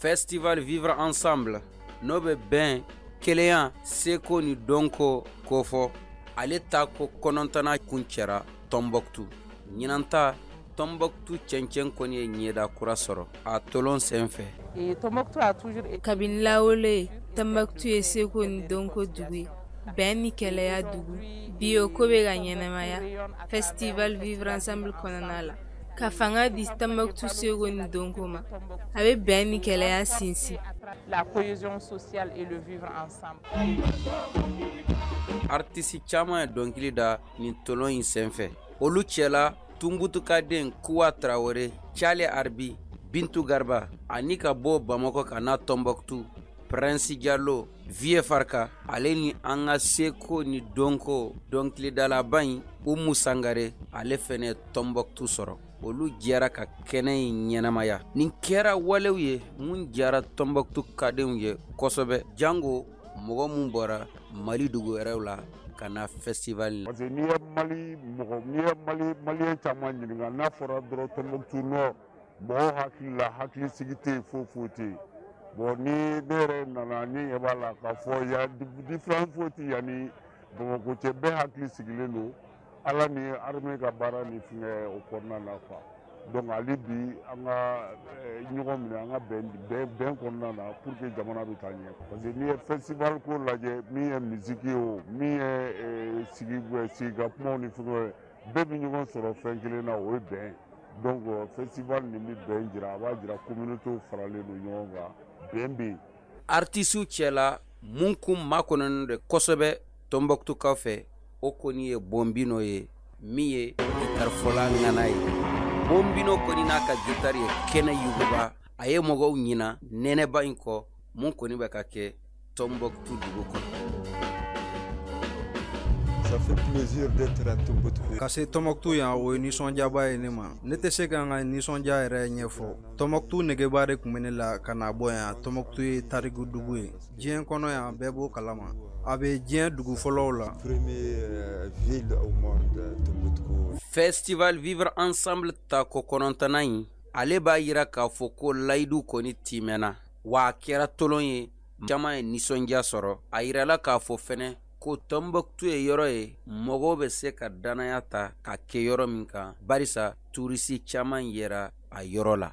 Festival Vivre Ensemble n'o bɛ bɛn kelenya seko ni dɔnko kofɔ ale ta ko 9nan kun cɛra Tombouctou. Ɲinanta Tombouctou cɛncɛn kɔni ye ɲɛda kura sɔrɔ a tolon senfɛ. Kabini lawole Tombouctou ye seko ni dɔnko dugu ye, bɛn ni kɛlɛya dugu. Bio ko bɛ ka ɲɛnamaya Festival Vivre Ensemble kɔnɔna la. Ka fanga di Tombouctou seko ni dɔnko ma, a bɛ bɛn ni kɛlɛya sinsin. La cohésion sociale et le vivre ensemble. Artiste caman ye dɔnkili da nin tolon in senfɛ. Olu cɛla Tumbutukaden Kuwa Traoré, Charlie Arbi, Bintou Garba, ani ka bɔ Bamako ka na Tombouctou, Prince Diallo, Vie Farka, ale ni an ka seko ni dɔnko dɔnkilidalaba in Oumou Sangare, ale fɛnɛ Tombouctou sɔrɔ. Olu jɛra ka kɛnɛ in ɲɛnamaya. Nin kɛra walew ye mun jara Tombouctou kadenw ye kosɛbɛ. Jango mɔgɔ mun bɔra Mali dugu wɛrɛw la ka na festival la. Parce que n'i ye Malien caman ɲininka n'a fɔra dɔrɔn Tombouctou Nord, mɔgɔw hakili la hakilisigi tɛ yen foyi tɛ yen. Bon ni ne yɛrɛ nana ni ɲɛ b'a la k'a fɔ ya différence foyi tɛ yanni Bamako cɛ, bɛɛ hakili sigilen don Ala ni armée ka baara ni fɛngɛ o kɔnɔna na quoi. Donc hali bi an ka ɲɔgɔn minɛ an ka bɛn kɔnɔna na pour que jamana bɛ taa ɲɛ. Parce que n'i ye festival ko lajɛ min ye musique ye o, min ye sigigakumaw ni fɛngɛ, bɛɛ bɛ ɲɔgɔn sɔrɔ fɛn kelen na o ye bɛn. Donc festival nin bɛ bɛn jira, a b'a jira communauté faralen don ɲɔgɔn kan, bɛn bɛ yen. Artiste cɛla mun kun makɔnɔnen de kosɛbɛ Tombouctou kaw fɛ, o kɔni ye Bombino ye min ye gitarfɔla ŋana ye. Bombino kɔni n'a ka guitare ye kɛnɛ yuguba, a ye mɔgɔw ɲina nɛnɛba in kɔ mun kɔni bɛ ka kɛ Tombouctou dugu kɔnɔ. Ça fait plaisir d'être à Tombouctou. Ka se Tombouctou yan o ye nisɔndiyaba ye ne ma. Ne tɛ se ka n ka nisɔndiya yɛrɛ ɲɛfɔ. Tombouctou negeba de kun bɛ ne la ka na bɔ yan. Tombouctou ye tariku dugu ye. Diɲɛ kɔnɔ yan bɛɛ b'o kalama. A bɛ diɲɛ dugu fɔlɔw la. Première ville au monde, Tombouctou. Festival Vivre Ensemble ta ko 9nan in, ale b'a yira k'a fɔ ko layidu kɔni timɛna, wa a kɛra tolon ye caman ye nisɔndiya sɔrɔ. A yirala k'a fɔ fɛnɛ ko Tombouctou ye yɔrɔ ye mɔgɔw bɛ se ka danaya ta ka kɛ yɔrɔ min kan, barisa turisi caman yera a yɔrɔ la.